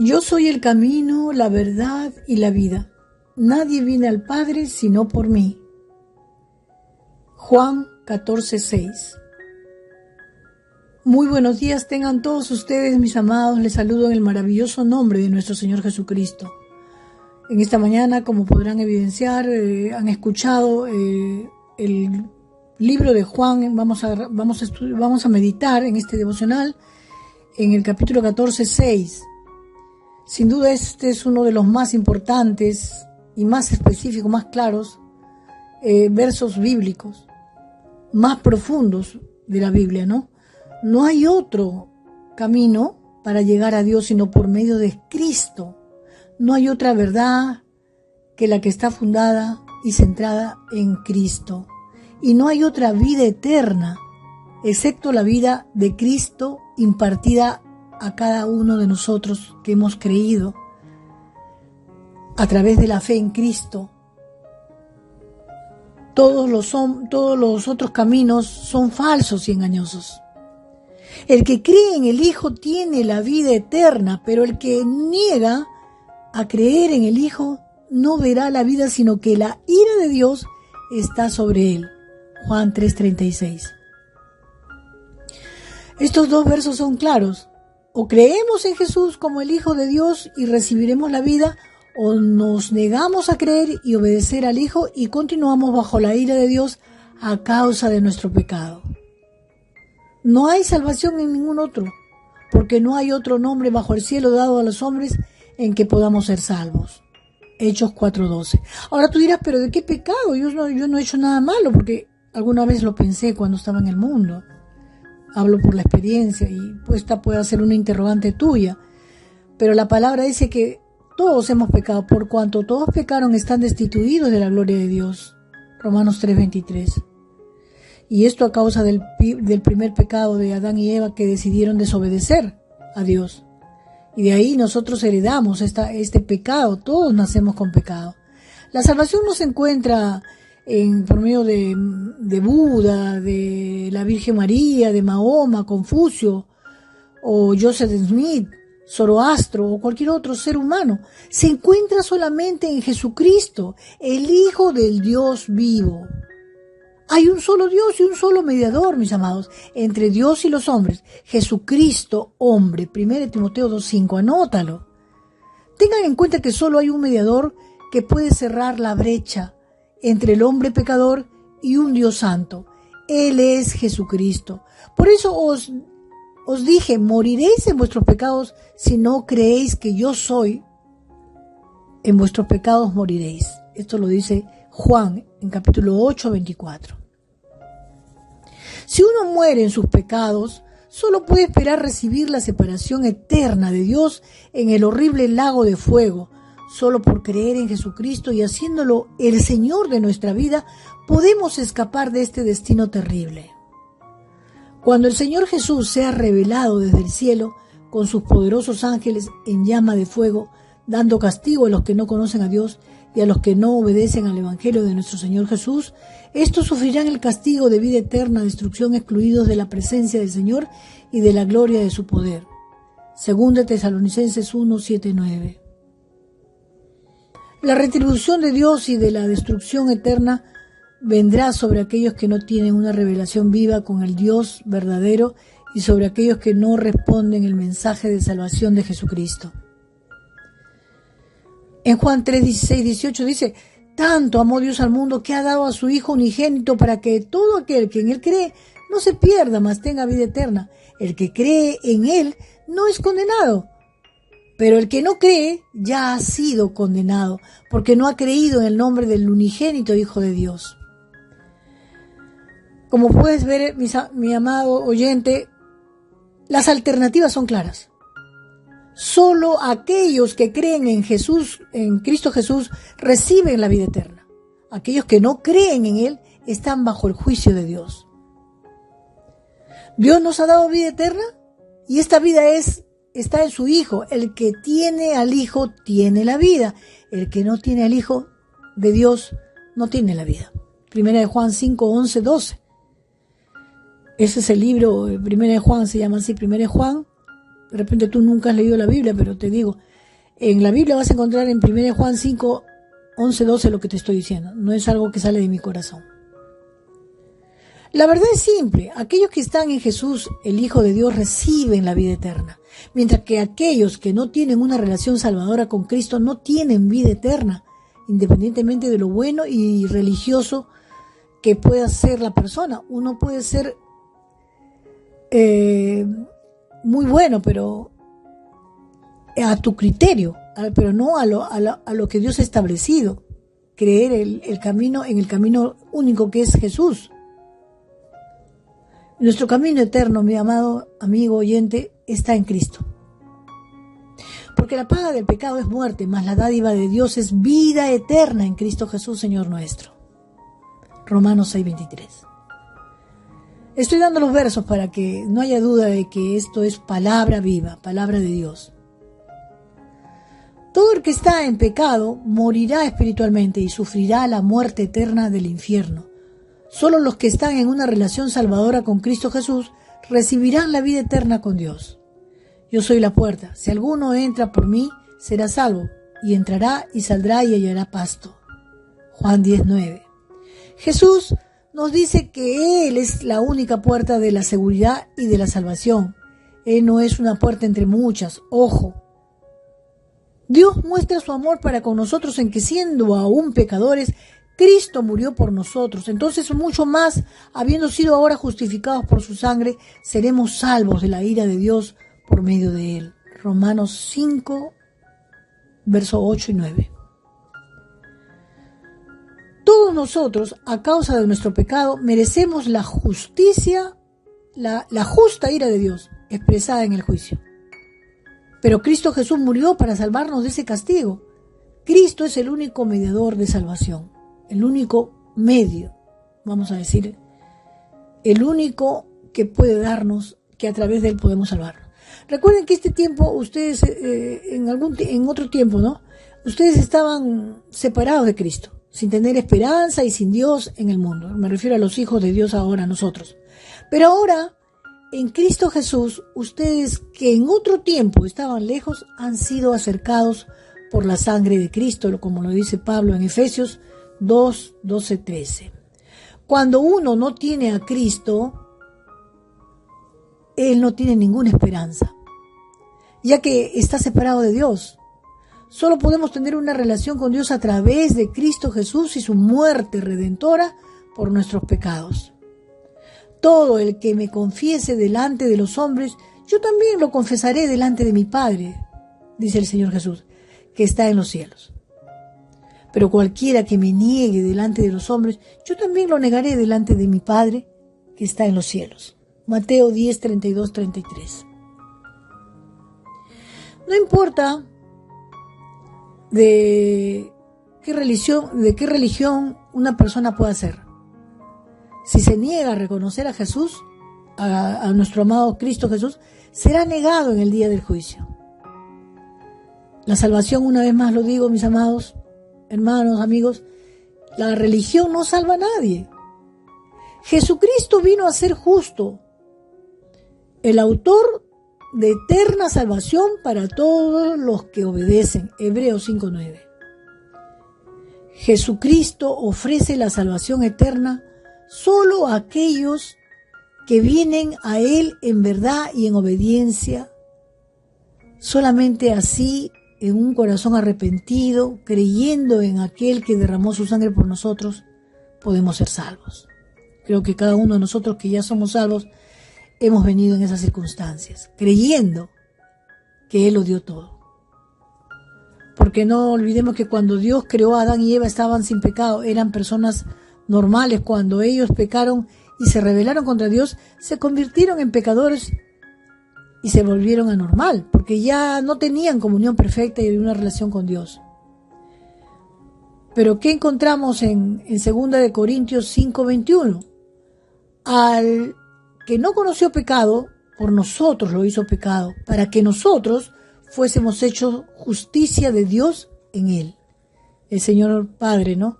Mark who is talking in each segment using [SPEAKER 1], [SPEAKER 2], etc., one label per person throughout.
[SPEAKER 1] Yo soy el camino, la verdad y la vida. Nadie viene al Padre sino por mí. Juan 14:6. Muy buenos días tengan todos ustedes, mis amados. Les saludo en el maravilloso nombre de nuestro Señor Jesucristo. En esta mañana, como podrán evidenciar, han escuchado el libro de Juan. Vamos a meditar en este devocional en el capítulo 14:6. Sin duda este es uno de los más importantes y más específicos, más claros versos bíblicos, más profundos de la Biblia, ¿no? No hay otro camino para llegar a Dios sino por medio de Cristo. No hay otra verdad que la que está fundada y centrada en Cristo. Y no hay otra vida eterna excepto la vida de Cristo impartida a cada uno de nosotros que hemos creído a través de la fe en Cristo. Todos los otros caminos son falsos y engañosos. El que cree en el Hijo tiene la vida eterna, pero el que niega a creer en el Hijo no verá la vida, sino que la ira de Dios está sobre él. Juan 3:36. Estos dos versos son claros. O creemos en Jesús como el Hijo de Dios y recibiremos la vida, o nos negamos a creer y obedecer al Hijo y continuamos bajo la ira de Dios a causa de nuestro pecado. No hay salvación en ningún otro, porque no hay otro nombre bajo el cielo dado a los hombres en que podamos ser salvos. Hechos 4:12. Ahora tú dirás, ¿pero de qué pecado? Yo no he hecho nada malo, porque alguna vez lo pensé cuando estaba en el mundo. Hablo por la experiencia y esta puede ser una interrogante tuya. Pero la palabra dice que todos hemos pecado, por cuanto todos pecaron están destituidos de la gloria de Dios. Romanos 3:23. Y esto a causa del primer pecado de Adán y Eva, que decidieron desobedecer a Dios. Y de ahí nosotros heredamos este pecado, todos nacemos con pecado. La salvación no se encuentra por medio de Buda, de la Virgen María, de Mahoma, Confucio, o Joseph Smith, Zoroastro o cualquier otro ser humano. Se encuentra solamente en Jesucristo, el Hijo del Dios vivo. Hay un solo Dios y un solo mediador, mis amados, entre Dios y los hombres, Jesucristo, hombre. 1 Timoteo 2:5, anótalo. Tengan en cuenta que solo hay un mediador que puede cerrar la brecha entre el hombre pecador y un Dios santo. Él es Jesucristo. Por eso os dije, moriréis en vuestros pecados si no creéis que yo soy. En vuestros pecados moriréis. Esto lo dice Juan en capítulo 8:24. Si uno muere en sus pecados, solo puede esperar recibir la separación eterna de Dios en el horrible lago de fuego. Solo por creer en Jesucristo y haciéndolo el Señor de nuestra vida, podemos escapar de este destino terrible. Cuando el Señor Jesús sea revelado desde el cielo con sus poderosos ángeles en llama de fuego, dando castigo a los que no conocen a Dios y a los que no obedecen al Evangelio de nuestro Señor Jesús, estos sufrirán el castigo de vida eterna, destrucción, excluidos de la presencia del Señor y de la gloria de su poder. 2 Tesalonicenses 1:7-9. La retribución de Dios y de la destrucción eterna vendrá sobre aquellos que no tienen una revelación viva con el Dios verdadero y sobre aquellos que no responden el mensaje de salvación de Jesucristo. En Juan 3:16-18 dice: tanto amó Dios al mundo que ha dado a su Hijo unigénito para que todo aquel que en Él cree no se pierda, mas tenga vida eterna. El que cree en Él no es condenado, pero el que no cree ya ha sido condenado, porque no ha creído en el nombre del unigénito Hijo de Dios. Como puedes ver, mi amado oyente, las alternativas son claras. Solo aquellos que creen en Jesús, en Cristo Jesús, reciben la vida eterna. Aquellos que no creen en Él están bajo el juicio de Dios. Dios nos ha dado vida eterna y esta vida está en su Hijo. El que tiene al Hijo tiene la vida. El que no tiene al Hijo de Dios no tiene la vida. 1 Juan 5:11-12. Ese es el libro, 1 Juan se llama así, 1 Juan. De repente tú nunca has leído la Biblia, pero te digo, En la Biblia vas a encontrar en 1 Juan 5, 11, 12 lo que te estoy diciendo. No es algo que sale de mi corazón. La verdad es simple. Aquellos que están en Jesús, el Hijo de Dios, reciben la vida eterna. Mientras que aquellos que no tienen una relación salvadora con Cristo no tienen vida eterna, independientemente de lo bueno y religioso que pueda ser la persona. Uno puede ser muy bueno, pero a tu criterio, pero no a lo que Dios ha establecido. Creer en el camino único que es Jesús. Nuestro camino eterno, mi amado amigo oyente, está en Cristo. Porque la paga del pecado es muerte, mas la dádiva de Dios es vida eterna en Cristo Jesús, Señor nuestro. Romanos 6:23. Estoy dando los versos para que no haya duda de que esto es palabra viva, palabra de Dios. Todo el que está en pecado morirá espiritualmente y sufrirá la muerte eterna del infierno. Solo los que están en una relación salvadora con Cristo Jesús recibirán la vida eterna con Dios. Yo soy la puerta. Si alguno entra por mí, será salvo, y entrará y saldrá y hallará pasto. Juan 10:9. Jesús nos dice que Él es la única puerta de la seguridad y de la salvación. Él no es una puerta entre muchas. Ojo. Dios muestra su amor para con nosotros en que, siendo aún pecadores, Cristo murió por nosotros. Entonces, mucho más, habiendo sido ahora justificados por su sangre, seremos salvos de la ira de Dios por medio de Él. Romanos 5, versos 8 y 9. Todos nosotros, a causa de nuestro pecado, merecemos la justicia, la justa ira de Dios, expresada en el juicio. Pero Cristo Jesús murió para salvarnos de ese castigo. Cristo es el único mediador de salvación, el único medio, vamos a decir, el único que puede darnos, que a través de Él podemos salvarnos. Recuerden que este tiempo, ustedes, en otro tiempo, ¿no? Ustedes estaban separados de Cristo, sin tener esperanza y sin Dios en el mundo. Me refiero a los hijos de Dios ahora, nosotros. Pero ahora, en Cristo Jesús, ustedes que en otro tiempo estaban lejos, han sido acercados por la sangre de Cristo, como lo dice Pablo en Efesios 2, 12, 13. Cuando uno no tiene a Cristo, él no tiene ninguna esperanza, ya que está separado de Dios. Solo podemos tener una relación con Dios a través de Cristo Jesús y su muerte redentora por nuestros pecados. Todo el que me confiese delante de los hombres, yo también lo confesaré delante de mi Padre, dice el Señor Jesús, que está en los cielos. Pero cualquiera que me niegue delante de los hombres, yo también lo negaré delante de mi Padre, que está en los cielos. Mateo 10, 32, 33. No importa de qué religión una persona pueda ser. Si se niega a reconocer a Jesús, a nuestro amado Cristo Jesús, será negado en el día del juicio. La salvación, una vez más lo digo, mis amados hermanos, amigos, la religión no salva a nadie. Jesucristo vino a ser justo, el autor de eterna salvación para todos los que obedecen. Hebreos 5:9. Jesucristo ofrece la salvación eterna solo a aquellos que vienen a Él en verdad y en obediencia. Solamente así, en un corazón arrepentido, creyendo en aquel que derramó su sangre por nosotros, podemos ser salvos. Creo que cada uno de nosotros que ya somos salvos, hemos venido en esas circunstancias, creyendo que Él lo dio todo. Porque no olvidemos que cuando Dios creó a Adán y Eva estaban sin pecado, eran personas normales. Cuando ellos pecaron y se rebelaron contra Dios, se convirtieron en pecadores y se volvieron anormal, porque ya no tenían comunión perfecta y una relación con Dios. Pero ¿qué encontramos en 2 de Corintios 5:21? Al que no conoció pecado, por nosotros lo hizo pecado, para que nosotros fuésemos hechos justicia de Dios en él. El Señor Padre, ¿no?,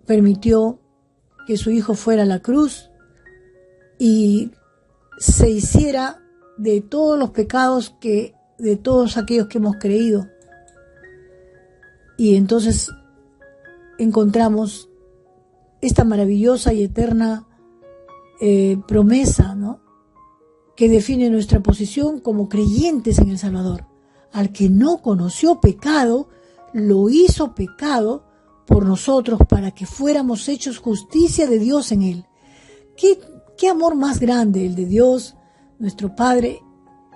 [SPEAKER 1] permitió que su Hijo fuera a la cruz y se hiciera de todos los pecados de todos aquellos que hemos creído, Y entonces encontramos esta maravillosa y eterna promesa, ¿no?, que define nuestra posición como creyentes en el Salvador. Al que no conoció pecado, lo hizo pecado por nosotros para que fuéramos hechos justicia de Dios en él. ¿Qué amor más grande el de Dios, nuestro Padre?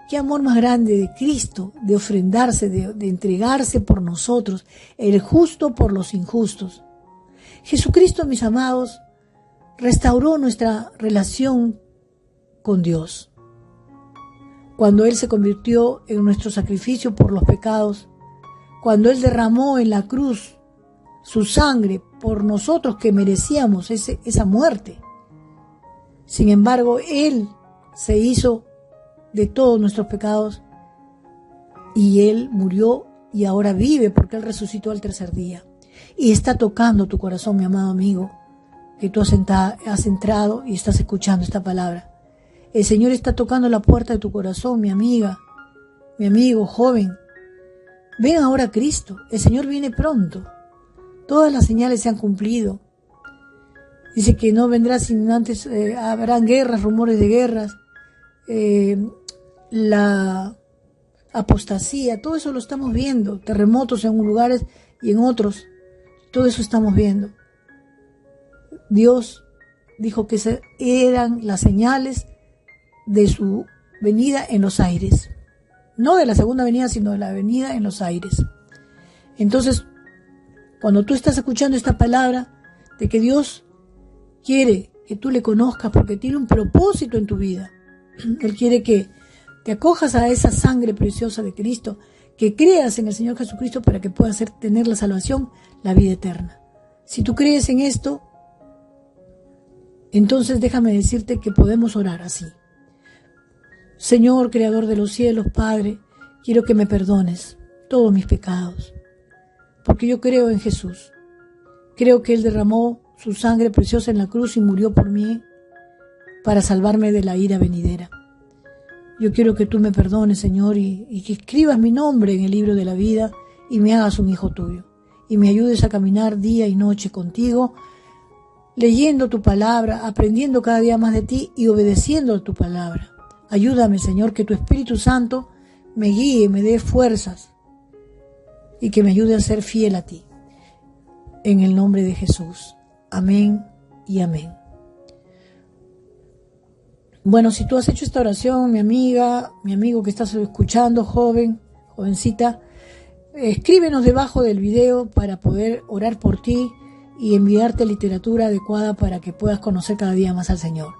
[SPEAKER 1] ¿Qué amor más grande de Cristo, de ofrendarse, de entregarse por nosotros, el justo por los injustos? Jesucristo, mis amados, restauró nuestra relación con Dios. Cuando Él se convirtió en nuestro sacrificio por los pecados, cuando Él derramó en la cruz su sangre por nosotros que merecíamos esa muerte. Sin embargo, Él se hizo de todos nuestros pecados y Él murió y ahora vive porque Él resucitó al tercer día. Y está tocando tu corazón, mi amado amigo, que tú has entrado y estás escuchando esta palabra. El Señor está tocando la puerta de tu corazón, mi amiga, mi amigo, joven. Ven ahora a Cristo, el Señor viene pronto. Todas las señales se han cumplido. Dice que no vendrá sin antes, habrán guerras, rumores de guerras, la apostasía, todo eso lo estamos viendo, terremotos en unos lugares y en otros, todo eso estamos viendo. Dios dijo que eran las señales de su venida en los aires, no de la segunda venida, sino de la venida en los aires. Entonces, cuando tú estás escuchando esta palabra de que Dios quiere que tú le conozcas porque tiene un propósito en tu vida, Él quiere que te acojas a esa sangre preciosa de Cristo, que creas en el Señor Jesucristo para que puedas tener la salvación, la vida eterna. Si tú crees en esto, entonces déjame decirte que podemos orar así. Señor, Creador de los cielos, Padre, quiero que me perdones todos mis pecados, porque yo creo en Jesús. Creo que Él derramó su sangre preciosa en la cruz y murió por mí para salvarme de la ira venidera. Yo quiero que tú me perdones, Señor, y que escribas mi nombre en el libro de la vida y me hagas un hijo tuyo. Y me ayudes a caminar día y noche contigo, leyendo tu palabra, aprendiendo cada día más de ti y obedeciendo a tu palabra. Ayúdame, Señor, que tu Espíritu Santo me guíe, me dé fuerzas y que me ayude a ser fiel a ti. En el nombre de Jesús. Amén y amén. Bueno, si tú has hecho esta oración, mi amiga, mi amigo que estás escuchando, joven, jovencita, escríbenos debajo del video para poder orar por ti y enviarte literatura adecuada para que puedas conocer cada día más al Señor.